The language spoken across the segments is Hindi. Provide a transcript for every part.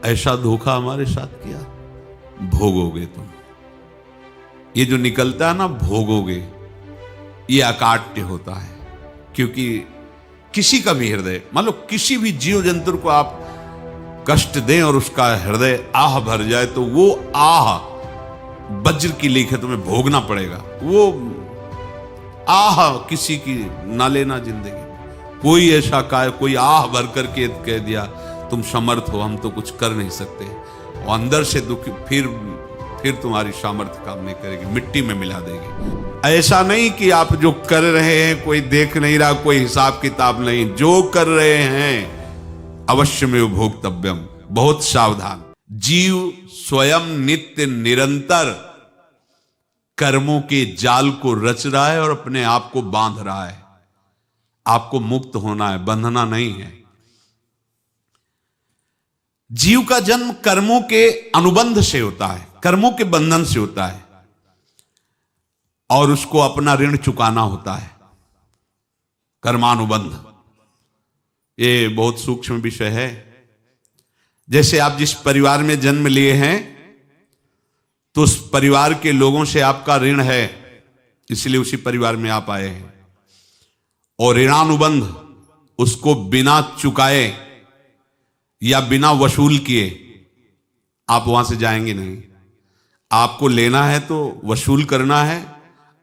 ऐसा धोखा हमारे साथ किया, भोगोगे तुम। ये जो निकलता है ना भोगोगे, ये अकाट्य होता है। क्योंकि किसी का भी हृदय, मान लो किसी भी जीव जंतु को आप कष्ट दें और उसका हृदय आह भर जाए, तो वो आह वज्र की लीक है, तुम्हें भोगना पड़ेगा। वो आह किसी की ना लेना जिंदगी। कोई ऐसा कोई आह भर करके कह दिया तुम समर्थ हो, हम तो कुछ कर नहीं सकते, और अंदर से दुखी, फिर तुम्हारी सामर्थ्य काम नहीं करेगी, मिट्टी में मिला देगी। ऐसा नहीं कि आप जो कर रहे हैं कोई देख नहीं रहा, कोई हिसाब किताब नहीं, जो कर रहे हैं अवश्य में भोक्तव्यम। बहुत सावधान। जीव स्वयं नित्य निरंतर कर्मों के जाल को रच रहा है और अपने आप को बांध रहा है। आपको मुक्त होना है, बंधना नहीं है। जीव का जन्म कर्मों के अनुबंध से होता है, कर्मों के बंधन से होता है, और उसको अपना ऋण चुकाना होता है। कर्मानुबंध ये बहुत सूक्ष्म विषय है। जैसे आप जिस परिवार में जन्म लिए हैं, तो उस परिवार के लोगों से आपका ऋण है, इसलिए उसी परिवार में आप आए हैं। और ऋणानुबंध, उसको बिना चुकाए या बिना वसूल किए आप वहां से जाएंगे नहीं। आपको लेना है तो वसूल करना है,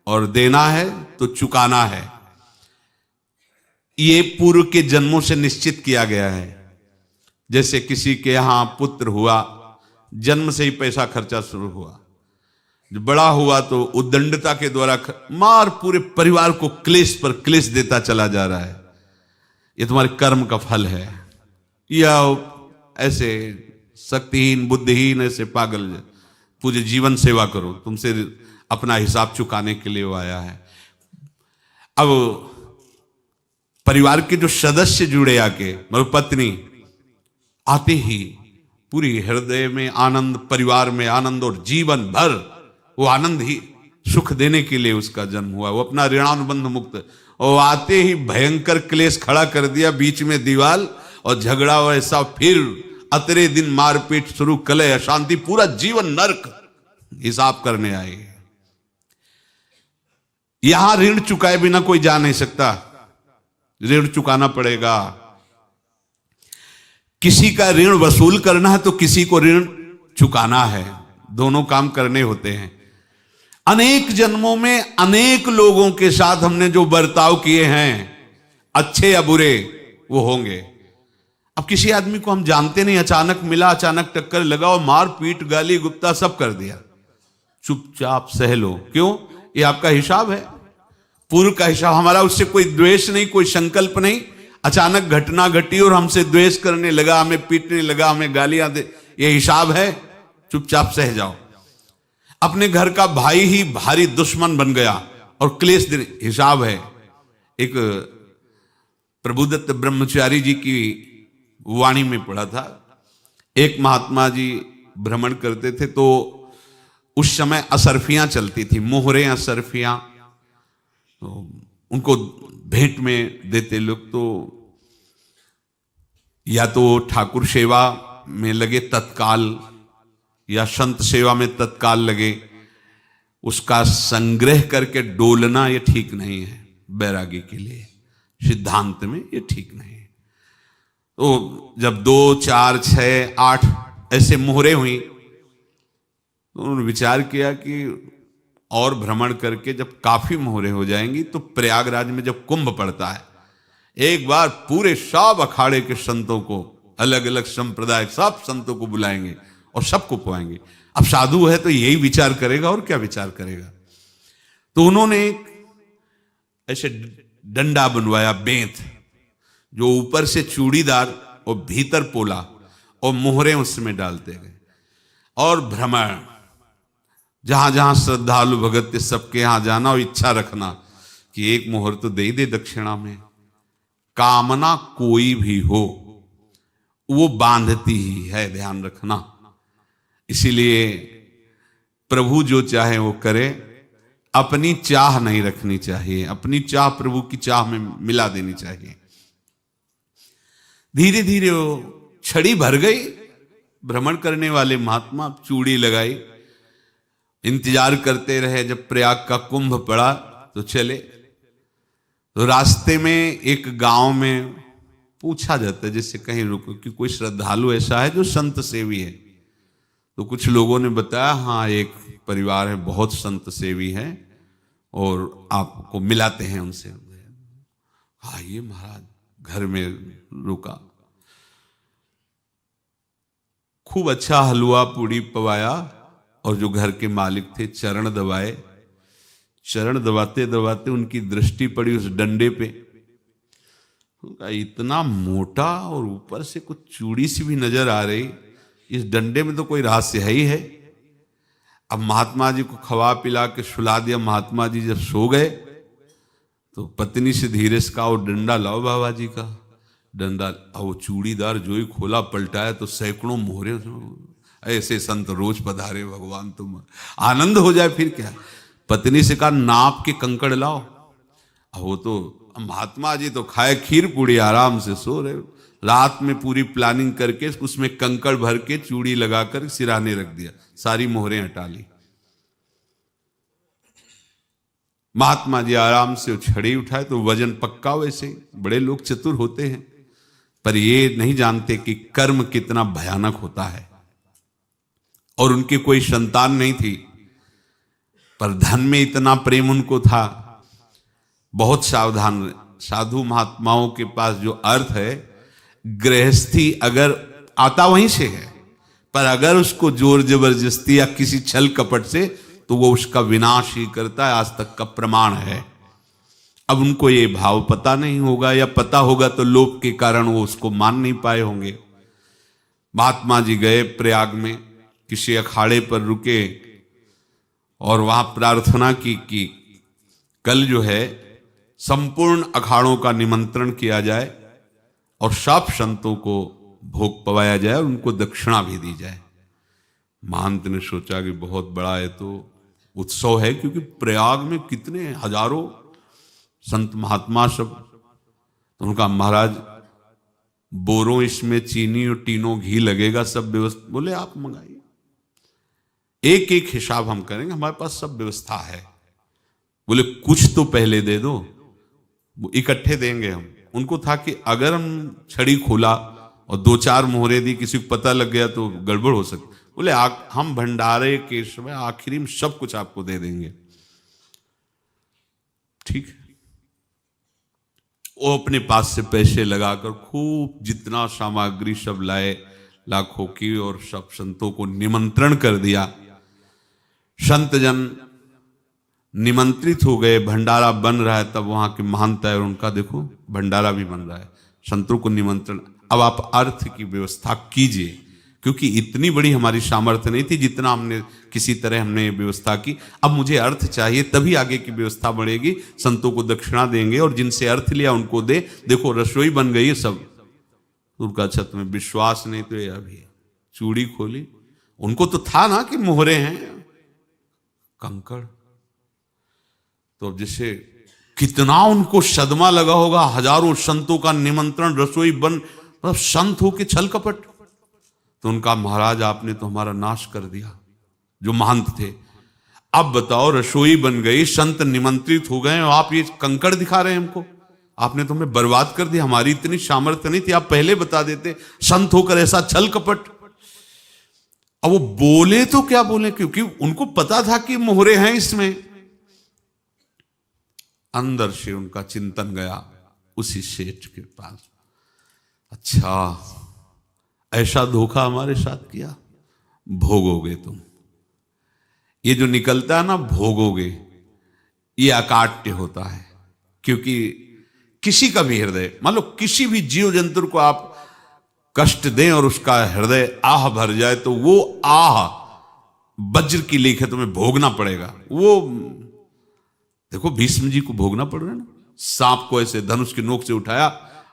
और देना है तो चुकाना है। ये पूर्व के जन्मों से निश्चित किया गया है। जैसे किसी के यहां पुत्र हुआ, जन्म से ही पैसा खर्चा शुरू हुआ, जो बड़ा हुआ तो उद्दंडता के द्वारा मार पूरे परिवार को क्लेश पर क्लेश देता चला जा रहा है। ये तुम्हारे कर्म का फल है। या ऐसे शक्तिहीन बुद्धिहीन ऐसे पागल पूरे जीवन सेवा करो, तुमसे अपना हिसाब चुकाने के लिए वो आया है। अब परिवार के जो सदस्य जुड़े आके, मतलब पत्नी आते ही पूरी हृदय में आनंद, परिवार में आनंद, और जीवन भर वो आनंद ही सुख देने के लिए उसका जन्म हुआ। वो अपना ऋणानुबंध मुक्त, और आते ही भयंकर क्लेश खड़ा कर दिया, बीच में दीवाल और झगड़ा वैसा, फिर अतरे दिन मारपीट शुरू, कलह अशांति, पूरा जीवन नरक हिसाब करने आए। यहां ऋण चुकाए बिना कोई जा नहीं सकता, ऋण चुकाना पड़ेगा। किसी का ऋण वसूल करना है तो किसी को ऋण चुकाना है, दोनों काम करने होते हैं। अनेक जन्मों में अनेक लोगों के साथ हमने जो बर्ताव किए हैं, अच्छे या बुरे, वो होंगे। अब किसी आदमी को हम जानते नहीं, अचानक मिला, अचानक टक्कर लगा और मार पीट गाली गुप्ता सब कर दिया, चुपचाप सह लो। क्यों? ये आपका हिसाब है, पूर्व का हिसाब। हमारा उससे कोई द्वेष नहीं, कोई संकल्प नहीं। अचानक घटना घटी और हमसे द्वेष करने लगा, हमें पीटने लगा, हमें गालियां दे, ये हिसाब है, चुपचाप सह जाओ। अपने घर का भाई ही भारी दुश्मन बन गया और क्लेश देने, हिसाब है। एक प्रभुदत्त ब्रह्मचारी जी की वाणी में पढ़ा था, एक महात्मा जी भ्रमण करते थे, तो उस समय असरफियां चलती थी, मोहरे असरफियां, तो उनको भेंट में देते लोग। तो या तो ठाकुर सेवा में लगे तत्काल, या संत सेवा में तत्काल लगे, उसका संग्रह करके डोलना ये ठीक नहीं है। बैरागी के लिए सिद्धांत में ये ठीक नहीं है। तो जब 2, 4, 6, 8 ऐसे मोहरे हुई, तो उन्होंने विचार किया कि और भ्रमण करके जब काफी मोहरे हो जाएंगी, तो प्रयागराज में जब कुंभ पड़ता है, एक बार पूरे सब अखाड़े के संतों को, अलग अलग संप्रदाय सब संतों को बुलाएंगे और सबको पुआएंगे। अब साधु है तो यही विचार करेगा, और क्या विचार करेगा। तो उन्होंने एक ऐसे डंडा बनवाया, बेंत, जो ऊपर से चूड़ीदार और भीतर पोला, और मोहरे उसमें डालते गए। और भ्रमण, जहां जहां श्रद्धालु भगत थे सबके यहां जाना और इच्छा रखना कि एक मोहर तो दे दे दक्षिणा में। कामना कोई भी हो वो बांधती ही है, ध्यान रखना। इसीलिए प्रभु जो चाहे वो करे, अपनी चाह नहीं रखनी चाहिए, अपनी चाह प्रभु की चाह में मिला देनी चाहिए। धीरे धीरे वो छड़ी भर गई, भ्रमण करने वाले महात्मा चूड़ी लगाई, इंतजार करते रहे। जब प्रयाग का कुंभ पड़ा तो चले। तो रास्ते में एक गांव में पूछा जाता है, जैसे कहीं रुको कि कोई श्रद्धालु ऐसा है जो संत सेवी है। तो कुछ लोगों ने बताया हाँ एक परिवार है बहुत संत सेवी है और आपको मिलाते हैं उनसे। आइए महाराज, घर में रुका, खूब अच्छा हलवा पूड़ी पवाया और जो घर के मालिक थे चरण दबाए। चरण दबाते दबाते उनकी दृष्टि पड़ी उस डंडे पे, इतना मोटा और ऊपर से कुछ चूड़ी सी भी नजर आ रही, इस डंडे में तो कोई रहस्य है ही है। अब महात्मा जी को खवा पिला के सुला दिया। महात्मा जी जब सो गए तो पत्नी से धीरे से कहा वो डंडा लाओ बाबा जी का। डंडा, वो चूड़ीदार जो ही खोला पलटाया तो सैकड़ों मोहरे। ऐसे संत रोज पधारे भगवान, तुम आनंद हो जाए फिर क्या। पत्नी से कहा नाप के कंकड़ लाओ। वो तो महात्मा जी तो खाए खीर पूड़ी, आराम से सो रहे। रात में पूरी प्लानिंग करके उसमें कंकड़ भर के चूड़ी लगाकर सिराने रख दिया, सारी मोहरें हटा ली। महात्मा जी आराम से छड़ी उठाए तो वजन पक्का। वैसे बड़े लोग चतुर होते हैं, पर ये नहीं जानते कि कर्म कितना भयानक होता है। और उनकी कोई संतान नहीं थी, पर धन में इतना प्रेम उनको था। बहुत सावधान। साधु महात्माओं के पास जो अर्थ है, गृहस्थी अगर आता वहीं से है, पर अगर उसको जोर जबरदस्ती या किसी छल कपट से, तो वो उसका विनाश ही करता है। आज तक का प्रमाण है। अब उनको ये भाव पता नहीं होगा, या पता होगा तो लोभ के कारण वो उसको मान नहीं पाए होंगे। महात्मा जी गए प्रयाग में, किसी अखाड़े पर रुके और वहां प्रार्थना की कि कल जो है संपूर्ण अखाड़ों का निमंत्रण किया जाए और सब संतों को भोग पवाया जाए और उनको दक्षिणा भी दी जाए। महंत ने सोचा कि बहुत बड़ा है तो उत्सव है, क्योंकि प्रयाग में कितने हजारों संत महात्मा सब। तो उनका महाराज बोरों इसमें चीनी और टीनों घी लगेगा, सब व्यवस्था। बोले आप मंगाइए, एक एक हिसाब हम करेंगे, हमारे पास सब व्यवस्था है। बोले कुछ तो पहले दे दो, वो इकट्ठे देंगे हम। उनको था कि अगर हम छड़ी खोला और दो चार मोहरे दी, किसी को पता लग गया तो गड़बड़ हो सकती। बोले हम भंडारे के समय आखिरी में सब कुछ आपको दे देंगे। ठीक है। वो अपने पास से पैसे लगाकर खूब जितना सामग्री सब लाए लाखों की, और सब संतों को निमंत्रण कर दिया। संत जन निमंत्रित हो गए, भंडारा बन रहा है। तब वहां के महंत है और उनका देखो भंडारा भी बन रहा है, संतों को निमंत्रण। अब आप अर्थ की व्यवस्था कीजिए, क्योंकि इतनी बड़ी हमारी सामर्थ्य नहीं थी जितना हमने किसी तरह हमने व्यवस्था की। अब मुझे अर्थ चाहिए, तभी आगे की व्यवस्था बढ़ेगी। संतों को दक्षिणा देंगे और जिनसे अर्थ लिया उनको दे। देखो रसोई बन गई है सब। उनका अच्छा तुम्हें विश्वास नहीं तो ये अभी चूड़ी खोली, उनको तो था ना कि मोहरे हैं कंकड़। तो अब जैसे कितना उनको सदमा लगा होगा, हजारों संतों का निमंत्रण, रसोई बन, मतलब संत हो के छल कपट। तो उनका महाराज आपने तो हमारा नाश कर दिया, जो महंत थे। अब बताओ रसोई बन गई, संत निमंत्रित हो गए और आप ये कंकड़ दिखा रहे हैं हमको। आपने तो हमें बर्बाद कर दिया, हमारी इतनी सामर्थ्य नहीं थी, आप पहले बता देते। संत होकर ऐसा छल कपट। अब वो बोले तो क्या बोले, क्योंकि उनको पता था कि मोहरे हैं इसमें। अंदर से उनका चिंतन गया उसी सेठ के पास, अच्छा ऐसा धोखा हमारे साथ किया, भोगोगे तुम। ये जो निकलता है ना भोगोगे, ये अकाट्य होता है। क्योंकि किसी का भी हृदय, मान लो किसी भी जीव जंतु को आप कष्ट दें और उसका हृदय आह भर जाए, तो वो आह वज्र की लेख है, तुम्हें भोगना पड़ेगा। वो देखो भीष्म जी को भोगना पड़ रहा है ना। सांप को ऐसे धनुष की नोक से उठाया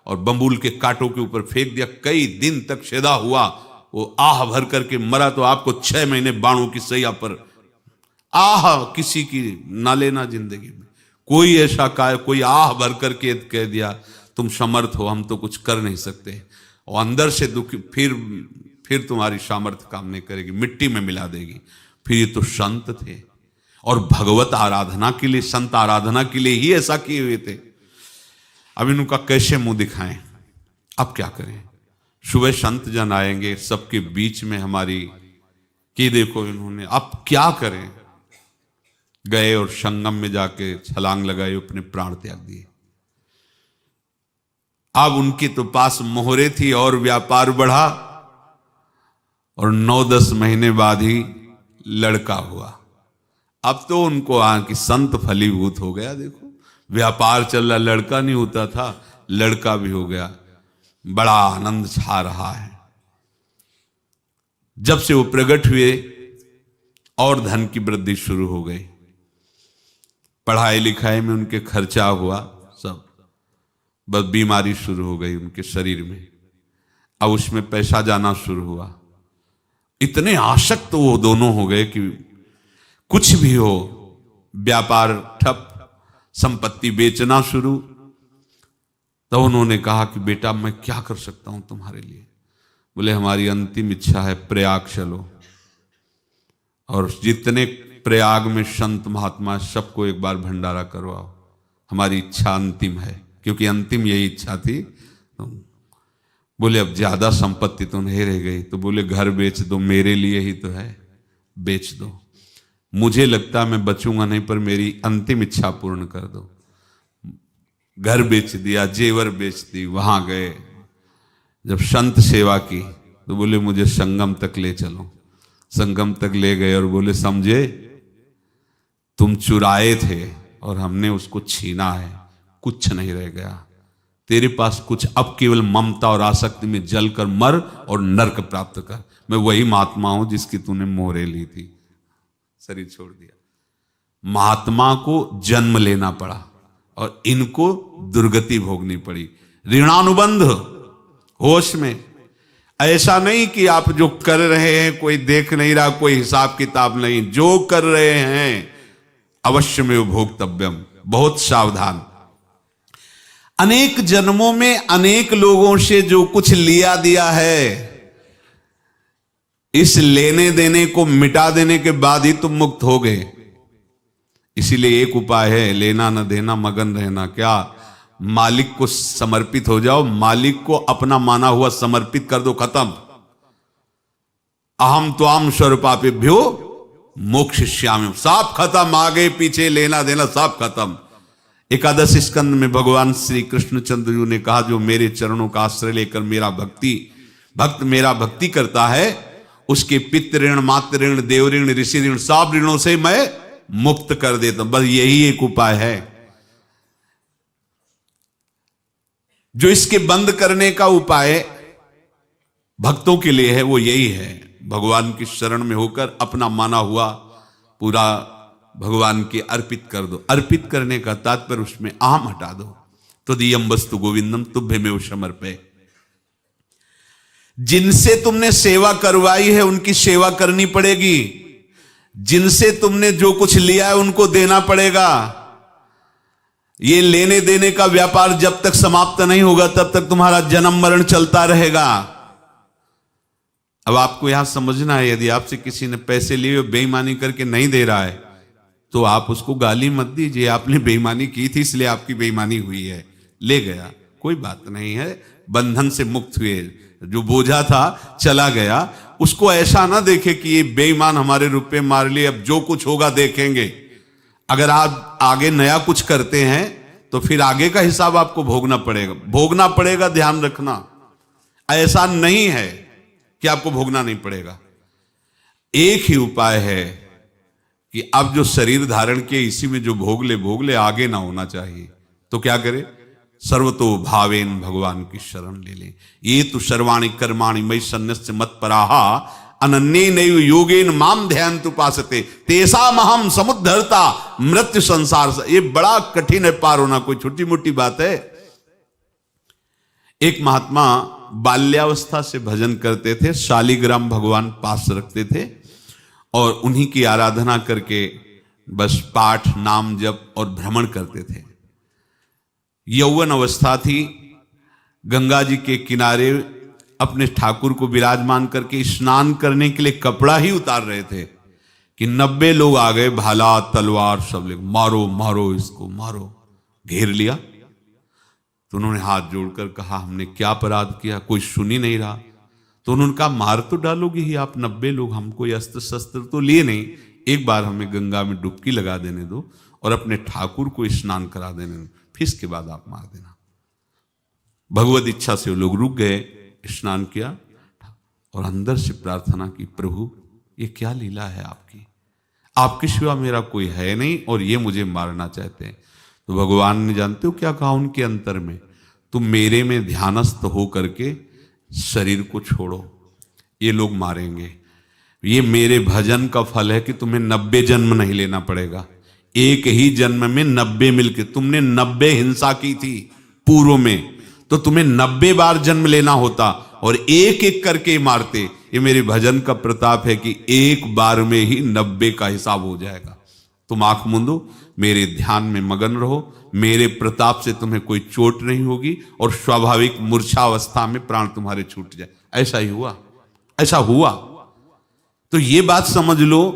और बंबूल के कांटों के ऊपर फेंक दिया, कई दिन तक शेदा हुआ, वो आह भर करके मरा। तो आपको 6 महीने बाणों की सैया पर आह किसी की ना लेना जिंदगी में। कोई ऐसा कोई आह भर करके कह दिया तुम समर्थ हो, हम तो कुछ कर नहीं सकते। और अंदर से दुखी, फिर फिर तुम्हारी सामर्थ्य काम नहीं करेगी, मिट्टी में मिला देगी। फिर ये तो संत थे और भगवत आराधना के लिए, संत आराधना के लिए ही ऐसा किए हुए थे। अब इनका कैसे मुंह दिखाएं? अब क्या करें? सुबह संत जन आएंगे, सबके बीच में हमारी कि देखो इन्होंने, अब क्या करें? गए और संगम में जाके छलांग लगाई, अपने प्राण त्याग दिए। अब उनके तो पास मोहरे थी और व्यापार बढ़ा, और 9-10 महीने बाद ही लड़का हुआ। अब तो उनको कि संत फलीभूत हो गया। देखो व्यापार चल रहा, लड़का नहीं होता था, लड़का भी हो गया, बड़ा आनंद छा रहा है। जब से वो प्रकट हुए और धन की वृद्धि शुरू हो गई, पढ़ाई लिखाई में उनके खर्चा हुआ सब, बस बीमारी शुरू हो गई उनके शरीर में। अब उसमें पैसा जाना शुरू हुआ। इतने आसक्त तो वो दोनों हो गए कि कुछ भी हो, व्यापार ठप, संपत्ति बेचना शुरू। तो उन्होंने कहा कि बेटा मैं क्या कर सकता हूं तुम्हारे लिए? बोले हमारी अंतिम इच्छा है प्रयाग चलो, और जितने प्रयाग में संत महात्मा सबको एक बार भंडारा करवाओ, हमारी इच्छा अंतिम है। क्योंकि अंतिम यही इच्छा थी। तो बोले अब ज्यादा संपत्ति तो नहीं रह गई। तो बोले घर बेच दो, मेरे लिए ही तो है, बेच दो। मुझे लगता मैं बचूंगा नहीं, पर मेरी अंतिम इच्छा पूर्ण कर दो। घर बेच दिया, जेवर बेच दी। वहां गए, जब संत सेवा की तो बोले मुझे संगम तक ले चलो। संगम तक ले गए और बोले समझे तुम चुराए थे और हमने उसको छीना है, कुछ नहीं रह गया तेरे पास कुछ, अब केवल ममता और आसक्ति में जलकर मर और नरक प्राप्त कर। मैं वही महात्मा हूं जिसकी तूने मोहरे ली थी, शरीर छोड़ दिया। महात्मा को जन्म लेना पड़ा और इनको दुर्गति भोगनी पड़ी। ऋणानुबंध होश में, ऐसा नहीं कि आप जो कर रहे हैं कोई देख नहीं रहा, कोई हिसाब किताब नहीं, जो कर रहे हैं अवश्य में भोक्तव्यम। बहुत सावधान। अनेक जन्मों में अनेक लोगों से जो कुछ लिया दिया है, इस लेने देने को मिटा देने के बाद ही तुम मुक्त हो गए। इसीलिए एक उपाय है, लेना न देना मगन रहना। क्या? मालिक को समर्पित हो जाओ, मालिक को अपना माना हुआ समर्पित कर दो, खत्म। अहम त्वाम स्वरूपापेभ्यो मोक्षयिष्यामि, सब खत्म। आगे पीछे लेना देना सब खत्म। एकादश स्कंद में भगवान श्री कृष्णचंद्र जी ने कहा जो मेरे चरणों का आश्रय लेकर भक्त मेरा भक्ति करता है, उसके पितृ ऋण, मातृ ऋण, देव ऋण, ऋषि ऋण, सब ऋणों से मैं मुक्त कर देता हूं। बस यही एक उपाय है जो इसके बंद करने का उपाय भक्तों के लिए है। वो यही है, भगवान की शरण में होकर अपना माना हुआ पूरा भगवान के अर्पित कर दो। अर्पित करने का तात्पर्य उसमें अहम हटा दो। तो दियम वस्तु गोविंदम तुभ्यमेव समर्पये। जिनसे तुमने सेवा करवाई है उनकी सेवा करनी पड़ेगी। जिनसे तुमने जो कुछ लिया है उनको देना पड़ेगा। ये लेने देने का व्यापार जब तक समाप्त नहीं होगा तब तक तुम्हारा जन्म मरण चलता रहेगा। अब आपको यहां समझना है, यदि आपसे किसी ने पैसे लिए बेईमानी करके नहीं दे रहा है तो आप उसको गाली मत दीजिए। आपने बेईमानी की थी इसलिए आपकी बेईमानी हुई है, ले गया, कोई बात नहीं है, बंधन से मुक्त हुए। जो बोझा था चला गया, उसको ऐसा ना देखे कि ये बेईमान हमारे रुपए मार लिए, अब जो कुछ होगा देखेंगे। अगर आप आगे नया कुछ करते हैं तो फिर आगे का हिसाब आपको भोगना पड़ेगा, ध्यान रखना। ऐसा नहीं है कि आपको भोगना नहीं पड़ेगा। एक ही उपाय है कि अब जो शरीर धारण किए इसी में जो भोग ले, आगे ना होना चाहिए। तो क्या करे? सर्वतो भावेन भगवान की शरण ले लें। ये तो सर्वाणि कर्माणि मयि सन्न्यस्य मत्पराः अनन्येनैव योगेन माम ध्यायन्तु उपासते तेषामहं समुद्धर्ता मृत्यु संसार से। ये बड़ा कठिन है पार होना, कोई छोटी मोटी बात है। एक महात्मा बाल्यावस्था से भजन करते थे, शालिग्राम भगवान पास रखते थे और उन्हीं की आराधना करके बस पाठ, नाम, जप और भ्रमण करते थे। यौवन अवस्था थी, गंगा जी के किनारे अपने ठाकुर को विराजमान करके स्नान करने के लिए कपड़ा ही उतार रहे थे कि 90 लोग आ गए, भाला तलवार सब ले, मारो मारो इसको मारो, घेर लिया। तो उन्होंने हाथ जोड़कर कहा हमने क्या अपराध किया, कोई सुन ही नहीं रहा। तो उन्होंने कहा मार तो डालोगे ही आप, 90 लोग, हम कोई अस्त्र शस्त्र तो लिए नहीं, एक बार हमें गंगा में डुबकी लगा देने दो और अपने ठाकुर को स्नान करा देने दो, फिर इसके बाद आप मार देना। भगवत इच्छा से वो लोग रुक गए, स्नान किया और अंदर से प्रार्थना की, प्रभु ये क्या लीला है आपकी, आपके सिवा मेरा कोई है नहीं और ये मुझे मारना चाहते हैं। तो भगवान ने जानते हो क्या कहा उनके अंतर में, तुम मेरे में ध्यानस्थ हो करके शरीर को छोड़ो, ये लोग मारेंगे, ये मेरे भजन का फल है कि तुम्हें 90 जन्म नहीं लेना पड़ेगा, एक ही जन्म में 90 मिलके, तुमने 90 हिंसा की थी पूर्व में, तो तुम्हें 90 बार जन्म लेना होता और एक एक करके मारते। ये मेरे भजन का प्रताप है कि एक बार में ही 90 का हिसाब हो जाएगा। तुम आंख मूंदो, मेरे ध्यान में मगन रहो, मेरे प्रताप से तुम्हें कोई चोट नहीं होगी और स्वाभाविक मूर्छावस्था में प्राण तुम्हारे छूट जाए। ऐसा ही हुआ, ऐसा हुआ। तो ये बात समझ लो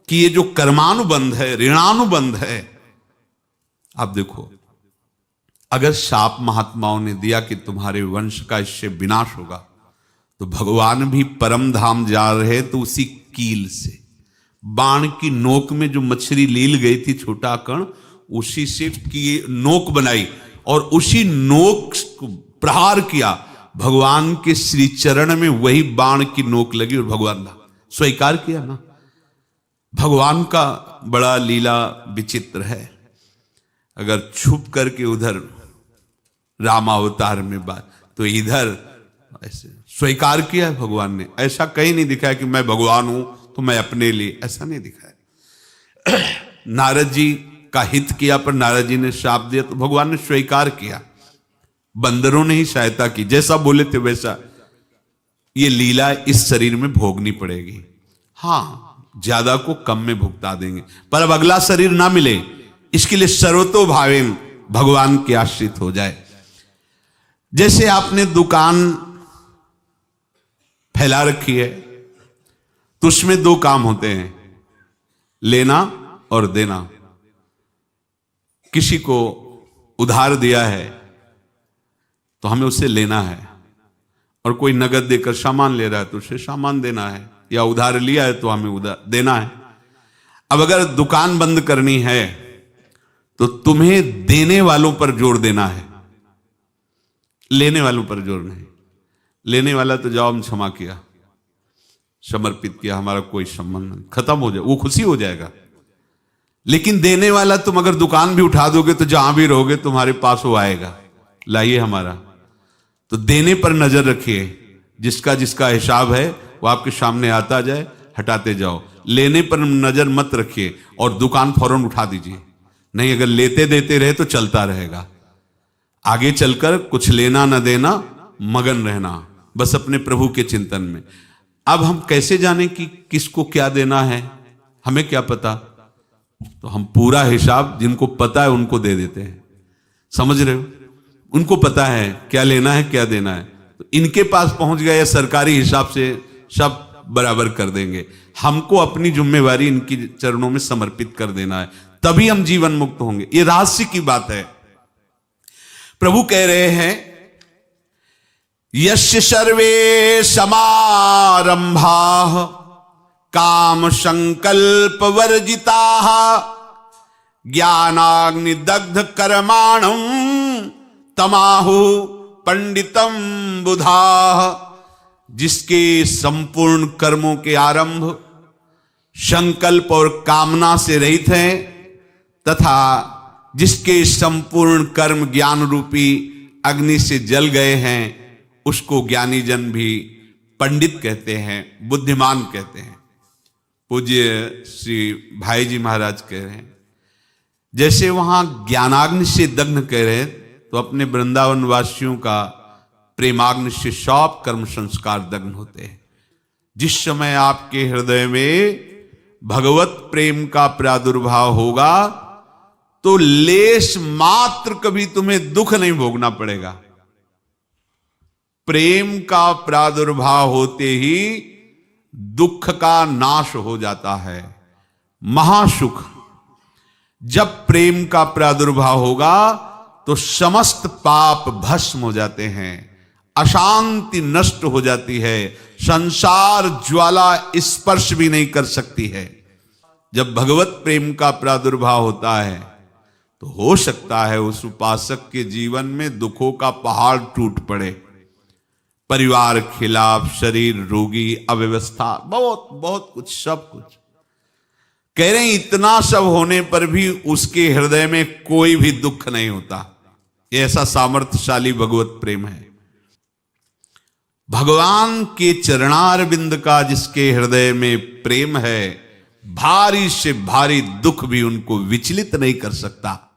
कि ये जो कर्मानुबंध है, ऋणानुबंध है। आप देखो, अगर शाप महात्माओं ने दिया कि तुम्हारे वंश का इससे विनाश होगा, तो भगवान भी परम धाम जा रहे तो उसी कील से, बाण की नोक में जो मछली लील गई थी, छोटा कण, उसी से की नोक बनाई और उसी नोक को प्रहार किया, भगवान के श्री चरण में वही बाण की नोक लगी और भगवान ने स्वीकार किया ना। भगवान का बड़ा लीला विचित्र है। अगर छुप करके उधर रामावतार में बात, तो इधर ऐसे स्वीकार किया है भगवान ने। ऐसा कहीं नहीं दिखाया कि मैं भगवान हूं तो मैं अपने लिए, ऐसा नहीं दिखाया। नारद जी का हित किया पर नारद जी ने शाप दिया तो भगवान ने स्वीकार किया। बंदरों ने ही सहायता की, जैसा बोले थे वैसा। ये लीला इस शरीर में भोगनी पड़ेगी। हाँ, ज्यादा को कम में भुगता देंगे, पर अब अगला शरीर ना मिले, इसके लिए सर्वतो भावेन भगवान के आश्रित हो जाए। जैसे आपने दुकान फैला रखी है तो उसमें दो काम होते हैं, लेना और देना। किसी को उधार दिया है तो हमें उससे लेना है, और कोई नगद देकर सामान ले रहा है तो उसे सामान देना है, या उधार लिया है तो हमें उधार देना है। अब अगर दुकान बंद करनी है तो तुम्हें देने वालों पर जोर देना है, लेने वालों पर जोर नहीं। लेने वाला तो जाओ हम क्षमा किया, समर्पित किया, हमारा कोई संबंध नहीं, खत्म हो जाए, वो खुशी हो जाएगा। लेकिन देने वाला तुम अगर दुकान भी उठा दोगे तो जहां भी रहोगे तुम्हारे पास वो आएगा, लाइए हमारा। तो देने पर नजर रखिए, जिसका जिसका हिसाब है वो आपके सामने आता जाए, हटाते जाओ। लेने पर नजर मत रखिए और दुकान फौरन उठा दीजिए, नहीं अगर लेते देते रहे तो चलता रहेगा। आगे चलकर कुछ लेना न देना, मगन रहना बस अपने प्रभु के चिंतन में। अब हम कैसे जाने कि किसको क्या देना है, हमें क्या पता? तो हम पूरा हिसाब जिनको पता है उनको दे देते हैं, समझ रहे हो? उनको पता है क्या लेना है क्या देना है, तो इनके पास पहुंच गए या सरकारी हिसाब से सब बराबर कर देंगे। हमको अपनी जिम्मेवारी इनकी चरणों में समर्पित कर देना है, तभी हम जीवन मुक्त होंगे। ये रहस्य की बात है। प्रभु कह रहे हैं, यस्य सर्वे समारंभा काम संकल्प वर्जिता ज्ञानाग्नि दग्ध कर्माणं तमाहु पंडितम बुधा। जिसके संपूर्ण कर्मों के आरंभ संकल्प और कामना से रहित हैं, तथा जिसके संपूर्ण कर्म ज्ञान रूपी अग्नि से जल गए हैं, उसको ज्ञानी जन भी पंडित कहते हैं, बुद्धिमान कहते हैं। पूज्य श्री भाई जी महाराज कह रहे हैं, जैसे वहां ज्ञानाग्नि से दग्ध कह रहे हैं, तो अपने वृंदावन वासियों का प्रेमाग्नि से सब कर्म संस्कार दग्ध होते हैं। जिस समय आपके हृदय में भगवत प्रेम का प्रादुर्भाव होगा तो लेश मात्र कभी तुम्हें दुख नहीं भोगना पड़ेगा। प्रेम का प्रादुर्भाव होते ही दुख का नाश हो जाता है। महासुख। जब प्रेम का प्रादुर्भाव होगा तो समस्त पाप भस्म हो जाते हैं, अशांति नष्ट हो जाती है, संसार ज्वाला स्पर्श भी नहीं कर सकती है। जब भगवत प्रेम का प्रादुर्भाव होता है तो हो सकता है उस उपासक के जीवन में दुखों का पहाड़ टूट पड़े, परिवार खिलाफ, शरीर रोगी, अव्यवस्था, बहुत बहुत कुछ, सब कुछ। कह रहे हैं इतना सब होने पर भी उसके हृदय में कोई भी दुख नहीं होता। ऐसा सामर्थ्यशाली भगवत प्रेम है। भगवान के चरणारविंद का जिसके हृदय में प्रेम है, भारी से भारी दुख भी उनको विचलित नहीं कर सकता।